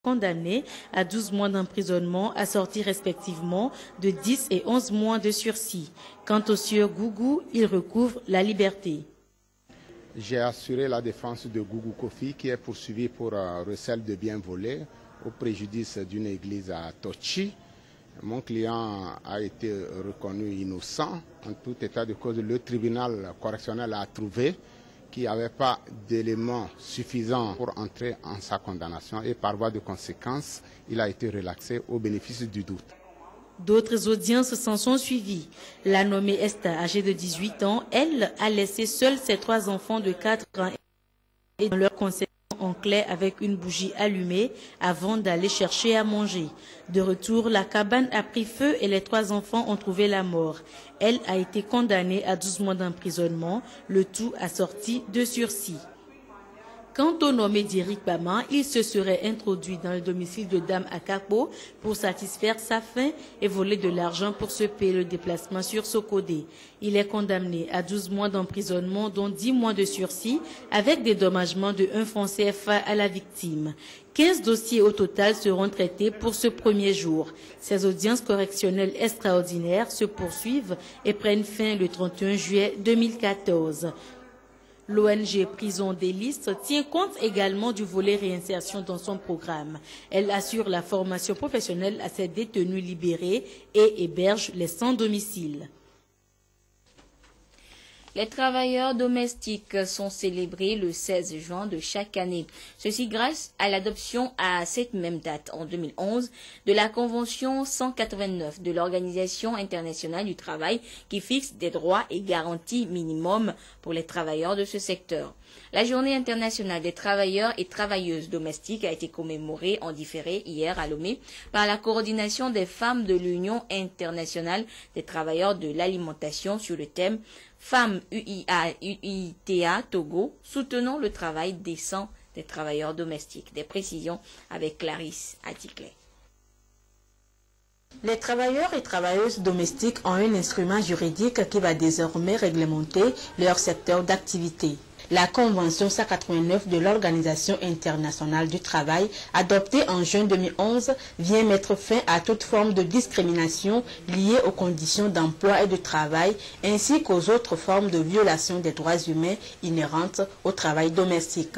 condamnés à 12 mois d'emprisonnement assortis respectivement de 10 et 11 mois de sursis. Quant au sieur Gougou, il recouvre la liberté. J'ai assuré la défense de Gougou Kofi qui est poursuivi pour recel de biens volés au préjudice d'une église à Tochi. Mon client a été reconnu innocent. En tout état de cause, le tribunal correctionnel a trouvé qu'il n'y avait pas d'éléments suffisants pour entrer en sa condamnation et par voie de conséquence, il a été relaxé au bénéfice du doute. D'autres audiences s'en sont suivies. La nommée Esther, âgée de 18 ans, elle a laissé seuls ses 3 enfants de 4 ans et dans leur concession en clé avec une bougie allumée avant d'aller chercher à manger. De retour, la cabane a pris feu et les 3 enfants ont trouvé la mort. Elle a été condamnée à 12 mois d'emprisonnement, le tout assorti de sursis. Quant au nommé d'Éric Bama, il se serait introduit dans le domicile de Dame Akapo pour satisfaire sa faim et voler de l'argent pour se payer le déplacement sur Sokodé. Il est condamné à 12 mois d'emprisonnement, dont 10 mois de sursis, avec dédommagement de 1 franc CFA à la victime. 15 dossiers au total seront traités pour ce premier jour. Ces audiences correctionnelles extraordinaires se poursuivent et prennent fin le 31 juillet 2014. L'ONG Prison des Listes tient compte également du volet réinsertion dans son programme. Elle assure la formation professionnelle à ses détenus libérés et héberge les sans-domicile. Les travailleurs domestiques sont célébrés le 16 juin de chaque année. Ceci grâce à l'adoption à cette même date, en 2011, de la Convention 189 de l'Organisation internationale du travail qui fixe des droits et garanties minimums pour les travailleurs de ce secteur. La Journée internationale des travailleurs et travailleuses domestiques a été commémorée en différé hier à Lomé par la coordination des femmes de l'Union internationale des travailleurs de l'alimentation sur le thème Femmes UITA Togo, soutenons le travail décent des travailleurs domestiques. Des précisions avec Clarisse Atikle. Les travailleurs et travailleuses domestiques ont un instrument juridique qui va désormais réglementer leur secteur d'activité. La Convention 189 de l'Organisation internationale du travail, adoptée en juin 2011, vient mettre fin à toute forme de discrimination liée aux conditions d'emploi et de travail, ainsi qu'aux autres formes de violation des droits humains inhérentes au travail domestique.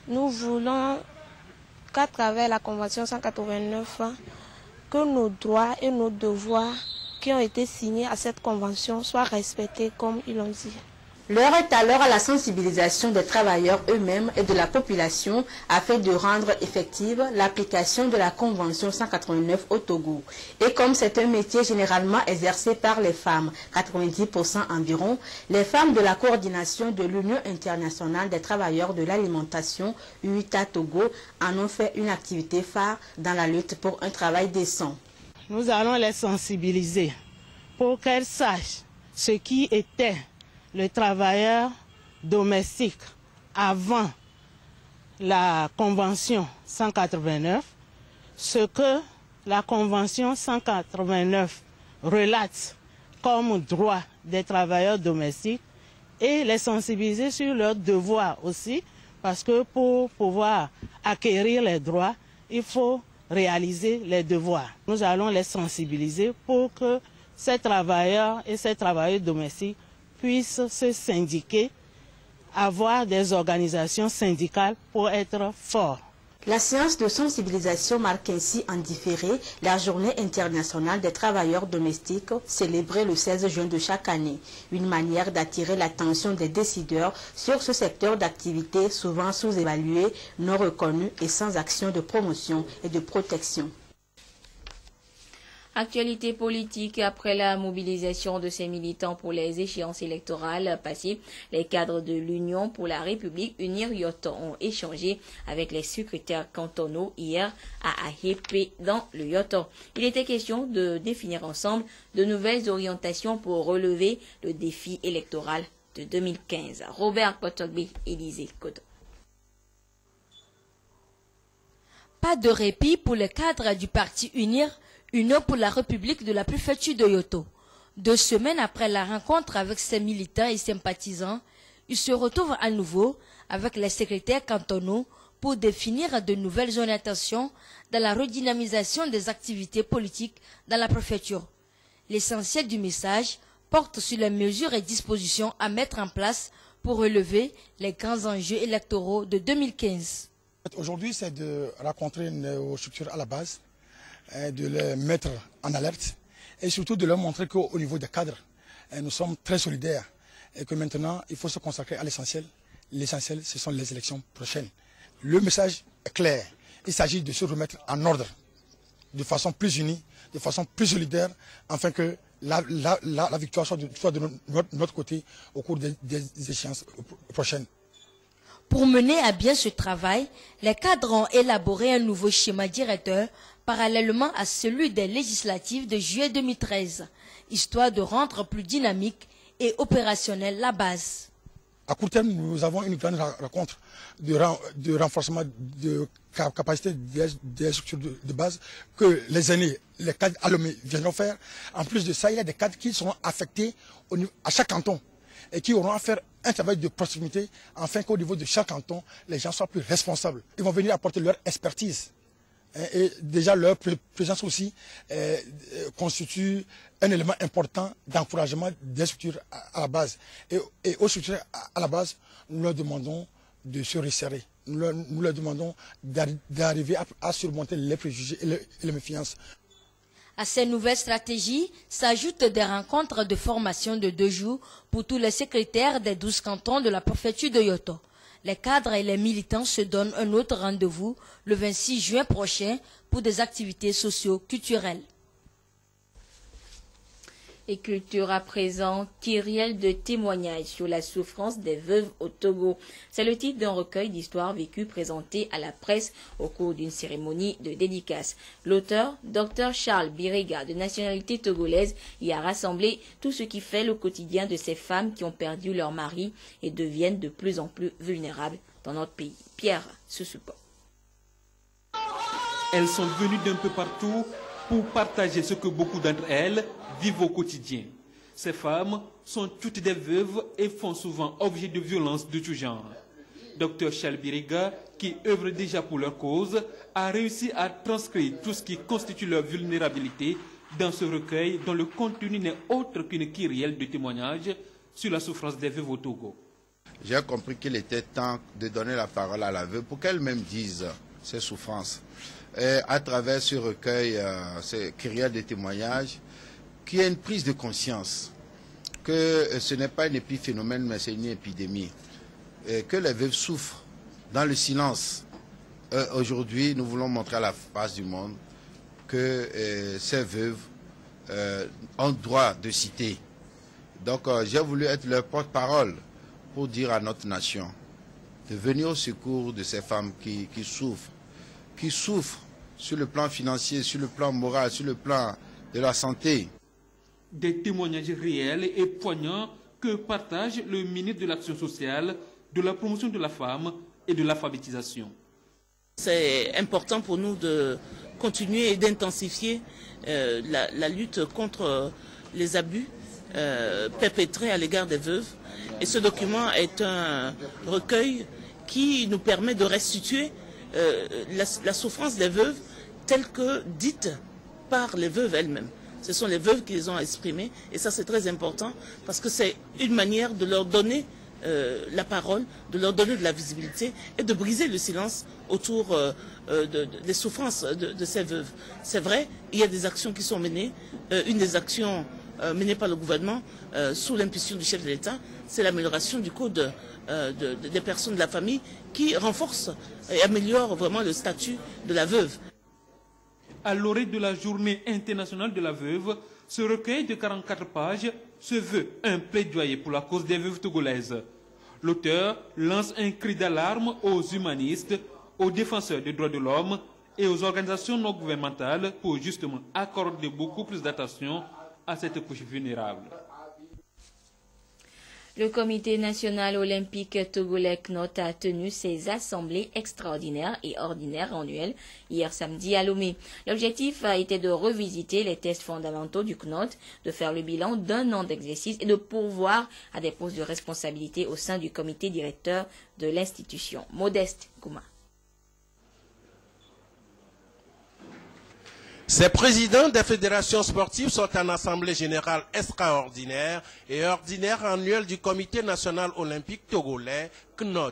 Nous voulons qu'à travers la Convention 189, que nos droits et nos devoirs qui ont été signés à cette convention soient respectés comme ils l'ont dit. L'heure est alors à la sensibilisation des travailleurs eux-mêmes et de la population afin de rendre effective l'application de la Convention 189 au Togo. Et comme c'est un métier généralement exercé par les femmes, 90% environ, les femmes de la coordination de l'Union internationale des travailleurs de l'alimentation, UITA Togo, en ont fait une activité phare dans la lutte pour un travail décent. Nous allons les sensibiliser pour qu'elles sachent ce qui était le travailleur domestique avant la Convention 189, ce que la Convention 189 relate comme droit des travailleurs domestiques et les sensibiliser sur leurs devoirs aussi, parce que pour pouvoir acquérir les droits, il faut réaliser les devoirs. Nous allons les sensibiliser pour que ces travailleurs et ces travailleuses domestiques puissent se syndiquer, avoir des organisations syndicales pour être forts. La séance de sensibilisation marque ainsi en différé la Journée internationale des travailleurs domestiques célébrée le 16 juin de chaque année. Une manière d'attirer l'attention des décideurs sur ce secteur d'activité souvent sous-évalué, non reconnu et sans action de promotion et de protection. Actualité politique, après la mobilisation de ces militants pour les échéances électorales passées, les cadres de l'Union pour la République Unir Yoto ont échangé avec les secrétaires cantonaux hier à Ahépé dans le Yoto. Il était question de définir ensemble de nouvelles orientations pour relever le défi électoral de 2015. Robert Kotogbe, Élysée Koto. Pas de répit pour les cadres du parti Unir, Union pour la République de la préfecture de Yoto. 2 semaines après la rencontre avec ses militants et sympathisants, ils se retrouvent à nouveau avec les secrétaires cantonaux pour définir de nouvelles orientations dans la redynamisation des activités politiques dans la préfecture. L'essentiel du message porte sur les mesures et dispositions à mettre en place pour relever les grands enjeux électoraux de 2015. Aujourd'hui, c'est de rencontrer nos structures à la base, de les mettre en alerte et surtout de leur montrer qu'au niveau des cadres, nous sommes très solidaires et que maintenant, il faut se consacrer à l'essentiel. L'essentiel, ce sont les élections prochaines. Le message est clair. Il s'agit de se remettre en ordre de façon plus unie, de façon plus solidaire, afin que la victoire soit de notre côté au cours des échéances prochaines. Pour mener à bien ce travail, les cadres ont élaboré un nouveau schéma directeur parallèlement à celui des législatives de juillet 2013, histoire de rendre plus dynamique et opérationnelle la base. À court terme, nous avons une grande rencontre de renforcement de capacité des structures de base que les aînés, les cadres alumés viendront faire. En plus de ça, il y a des cadres qui seront affectés à chaque canton et qui auront à faire un travail de proximité afin qu'au niveau de chaque canton, les gens soient plus responsables. Ils vont venir apporter leur expertise. Et déjà, leur présence aussi constitue un élément important d'encouragement des structures à la base. Et aux structures à la base, nous leur demandons de se resserrer. Nous leur demandons d'arriver à surmonter les préjugés et les méfiances. À ces nouvelles stratégies s'ajoutent des rencontres de formation de 2 jours pour tous les secrétaires des 12 cantons de la préfecture de Yoto. Les cadres et les militants se donnent un autre rendez-vous le 26 juin prochain pour des activités socio-culturelles. Et culture à présent, kyrielle de témoignages sur la souffrance des veuves au Togo. C'est le titre d'un recueil d'histoires vécues présenté à la presse au cours d'une cérémonie de dédicace. L'auteur, Dr Charles Biriga, de nationalité togolaise, y a rassemblé tout ce qui fait le quotidien de ces femmes qui ont perdu leur mari et deviennent de plus en plus vulnérables dans notre pays. Pierre, ce support. Elles sont venues d'un peu partout pour partager ce que beaucoup d'entre elles vivent au quotidien. Ces femmes sont toutes des veuves et font souvent objet de violences de tout genre. Dr Charles Biriga, qui œuvre déjà pour leur cause, a réussi à transcrire tout ce qui constitue leur vulnérabilité dans ce recueil dont le contenu n'est autre qu'une kyrielle de témoignages sur la souffrance des veuves au Togo. J'ai compris qu'il était temps de donner la parole à la veuve pour qu'elle-même dise ses souffrances. Et à travers ce recueil, ce kyrielle de témoignages, qu'il y a une prise de conscience que ce n'est pas un épiphénomène, mais c'est une épidémie. Et que les veuves souffrent dans le silence. Aujourd'hui, nous voulons montrer à la face du monde que ces veuves ont droit de citer. Donc j'ai voulu être leur porte-parole pour dire à notre nation de venir au secours de ces femmes qui souffrent sur le plan financier, sur le plan moral, sur le plan de la santé. Des témoignages réels et poignants que partage le ministre de l'Action sociale, de la promotion de la femme et de l'alphabétisation. C'est important pour nous de continuer et d'intensifier la lutte contre les abus perpétrés à l'égard des veuves. Et ce document est un recueil qui nous permet de restituer la souffrance des veuves telle que dite par les veuves elles-mêmes. Ce sont les veuves qui les ont exprimées et ça c'est très important parce que c'est une manière de leur donner la parole, de leur donner de la visibilité et de briser le silence autour des souffrances de ces veuves. C'est vrai, il y a des actions qui sont menées. Une des actions menées par le gouvernement sous l'impulsion du chef de l'État, c'est l'amélioration du code des personnes de la famille qui renforce et améliore vraiment le statut de la veuve. À l'orée de la Journée internationale de la veuve, ce recueil de 44 pages se veut un plaidoyer pour la cause des veuves togolaises. L'auteur lance un cri d'alarme aux humanistes, aux défenseurs des droits de l'homme et aux organisations non gouvernementales pour justement accorder beaucoup plus d'attention à cette couche vulnérable. Le Comité national olympique togolais CNOT a tenu ses assemblées extraordinaires et ordinaires annuelles hier samedi à Lomé. L'objectif a été de revisiter les tests fondamentaux du CNOT, de faire le bilan d'un an d'exercice et de pourvoir à des postes de responsabilité au sein du comité directeur de l'institution. Modeste Gouma. Ces présidents des fédérations sportives sont en assemblée générale extraordinaire et ordinaire annuelle du Comité national olympique togolais, CNOT.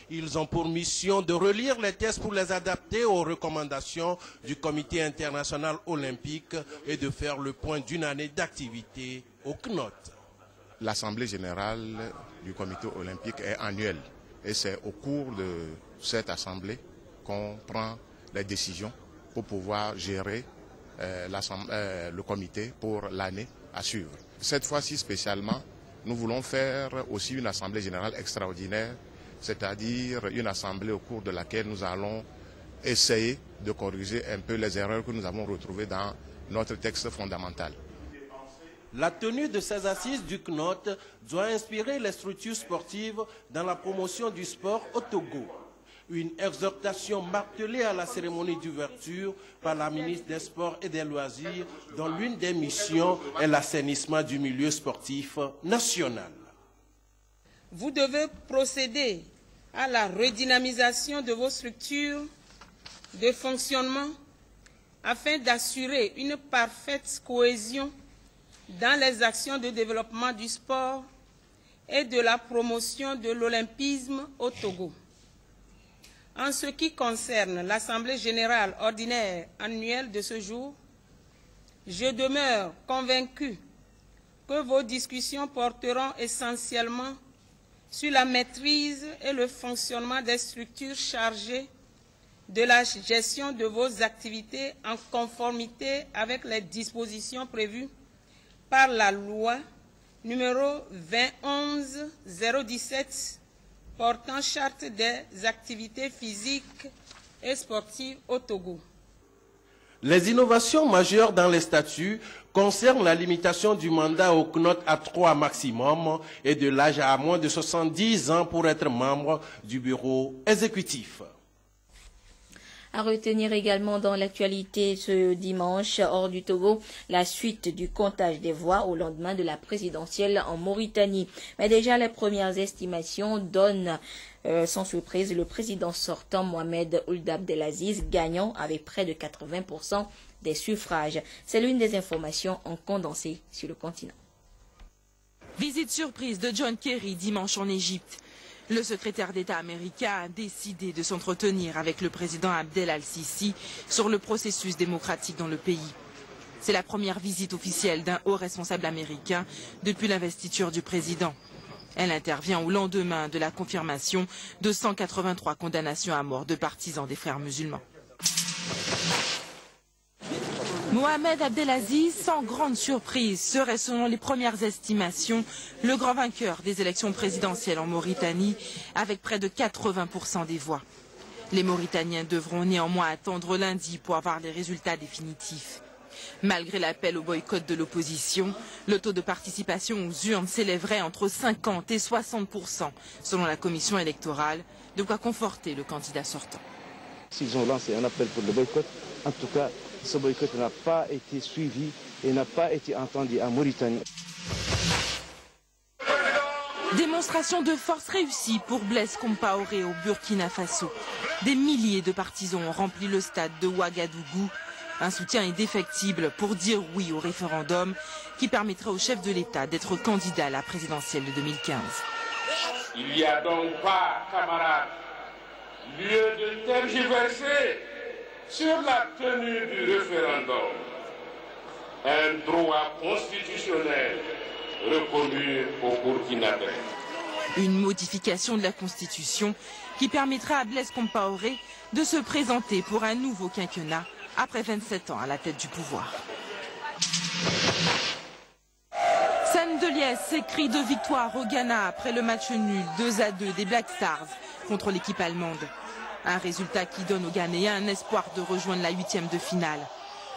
Ils ont pour mission de relire les tests pour les adapter aux recommandations du Comité international olympique et de faire le point d'une année d'activité au CNOT. L'assemblée générale du Comité olympique est annuelle et c'est au cours de cette assemblée qu'on prend les décisions pour pouvoir gérer le comité pour l'année à suivre. Cette fois-ci spécialement, nous voulons faire aussi une assemblée générale extraordinaire, c'est-à-dire une assemblée au cours de laquelle nous allons essayer de corriger un peu les erreurs que nous avons retrouvées dans notre texte fondamental. La tenue de ces assises du CNOT doit inspirer les structures sportives dans la promotion du sport au Togo. Une exhortation martelée à la cérémonie d'ouverture par la ministre des Sports et des Loisirs, dont l'une des missions est l'assainissement du milieu sportif national. Vous devez procéder à la redynamisation de vos structures de fonctionnement afin d'assurer une parfaite cohésion dans les actions de développement du sport et de la promotion de l'olympisme au Togo. En ce qui concerne l'Assemblée générale ordinaire annuelle de ce jour, je demeure convaincu que vos discussions porteront essentiellement sur la maîtrise et le fonctionnement des structures chargées de la gestion de vos activités en conformité avec les dispositions prévues par la loi numéro 2011-017 portant charte des activités physiques et sportives au Togo. Les innovations majeures dans les statuts concernent la limitation du mandat au CNOT à 3 maximum et de l'âge à moins de 70 ans pour être membre du bureau exécutif. À retenir également dans l'actualité ce dimanche, hors du Togo, la suite du comptage des voix au lendemain de la présidentielle en Mauritanie. Mais déjà, les premières estimations donnent sans surprise le président sortant Mohamed Ould Abdelaziz gagnant avec près de 80% des suffrages. C'est l'une des informations en condensé sur le continent. Visite surprise de John Kerry dimanche en Égypte. Le secrétaire d'État américain a décidé de s'entretenir avec le président Abdel al-Sisi sur le processus démocratique dans le pays. C'est la première visite officielle d'un haut responsable américain depuis l'investiture du président. Elle intervient au lendemain de la confirmation de 183 condamnations à mort de partisans des frères musulmans. Mohamed Abdelaziz, sans grande surprise, serait selon les premières estimations le grand vainqueur des élections présidentielles en Mauritanie avec près de 80% des voix. Les Mauritaniens devront néanmoins attendre lundi pour avoir les résultats définitifs. Malgré l'appel au boycott de l'opposition, le taux de participation aux urnes s'élèverait entre 50 et 60% selon la commission électorale, de quoi conforter le candidat sortant. S'ils ont lancé un appel pour le boycott, en tout cas, ce boycott n'a pas été suivi et n'a pas été entendu en Mauritanie. Démonstration de force réussie pour Blaise Compaoré au Burkina Faso. Des milliers de partisans ont rempli le stade de Ouagadougou. Un soutien indéfectible pour dire oui au référendum qui permettrait au chef de l'État d'être candidat à la présidentielle de 2015. Il n'y a donc pas, camarades, lieu de tergiverser sur la tenue du référendum, un droit constitutionnel reconnu au Burkinabé. Une modification de la Constitution qui permettra à Blaise Compaoré de se présenter pour un nouveau quinquennat après 27 ans à la tête du pouvoir. Scène de liesse, ces cris de victoire au Ghana après le match nul 2-2 des Black Stars contre l'équipe allemande. Un résultat qui donne aux Ghanéens un espoir de rejoindre la 8e de finale.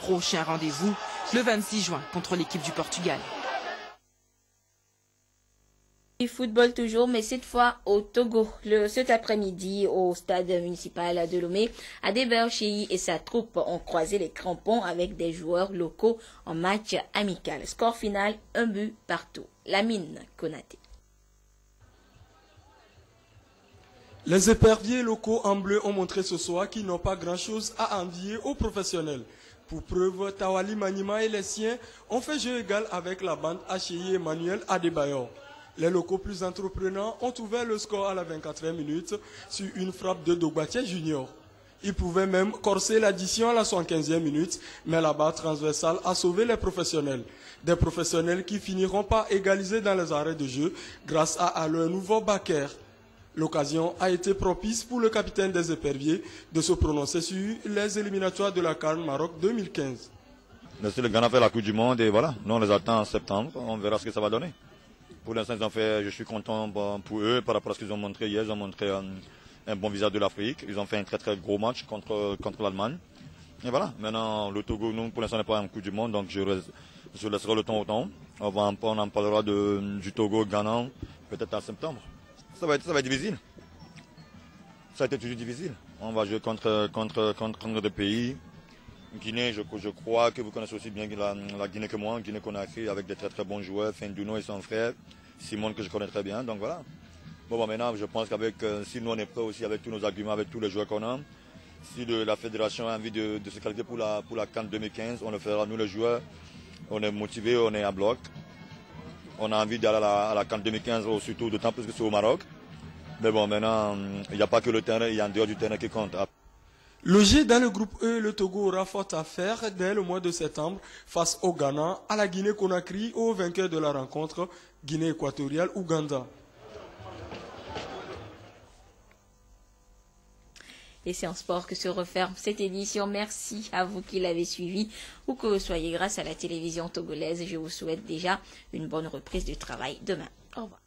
Prochain rendez-vous le 26 juin contre l'équipe du Portugal. Du football toujours, mais cette fois au Togo. Cet après-midi, au stade municipal de Lomé, Adébert Cheyi et sa troupe ont croisé les crampons avec des joueurs locaux en match amical. Score final, 1 but partout. Lamine Konaté. Les éperviers locaux en bleu ont montré ce soir qu'ils n'ont pas grand-chose à envier aux professionnels. Pour preuve, Tawali Manima et les siens ont fait jeu égal avec la bande HI Emmanuel Adebayor. Les locaux plus entreprenants ont ouvert le score à la 24e minute sur une frappe de Dogbatia Junior. Ils pouvaient même corser l'addition à la 75e minute, mais la barre transversale a sauvé les professionnels. Des professionnels qui finiront par égaliser dans les arrêts de jeu grâce à leur nouveau backer. L'occasion a été propice pour le capitaine des éperviers de se prononcer sur les éliminatoires de la CAN Maroc 2015. Le Ghana fait la Coupe du Monde et voilà, nous on les attend en septembre, on verra ce que ça va donner. Pour l'instant, je suis content pour eux par rapport à ce qu'ils ont montré hier. Ils ont montré un bon visage de l'Afrique. Ils ont fait un très très gros match contre l'Allemagne. Et voilà, maintenant le Togo, nous pour l'instant n'est pas en Coupe du Monde, donc je laisserai le temps au temps. On en parlera du Togo, Ghana, peut-être en septembre. Ça va être difficile. Ça a été toujours difficile. On va jouer contre des pays. Guinée, je crois que vous connaissez aussi bien la Guinée que moi, Guinée Conakry avec des très très bons joueurs, Fendouno et son frère, Simon que je connais très bien, donc voilà. Bon, maintenant je pense qu'avec, si nous on est prêts aussi avec tous nos arguments, avec tous les joueurs qu'on a, si la fédération a envie de se qualifier pour la CAN 2015, on le fera, nous les joueurs, on est motivés, on est à bloc, on a envie d'aller à la CAN 2015, surtout d'autant plus que c'est au Maroc. Mais bon, maintenant, il n'y a pas que le terrain, il y a en dehors du terrain qui compte. Logé dans le groupe E, le Togo aura fort à faire dès le mois de septembre face au Ghana, à la Guinée-Conakry, au vainqueur de la rencontre Guinée équatoriale Ouganda. Et c'est en sport que se referme cette édition. Merci à vous qui l'avez suivi ou que vous soyez grâce à la télévision togolaise. Je vous souhaite déjà une bonne reprise du travail demain. Au revoir.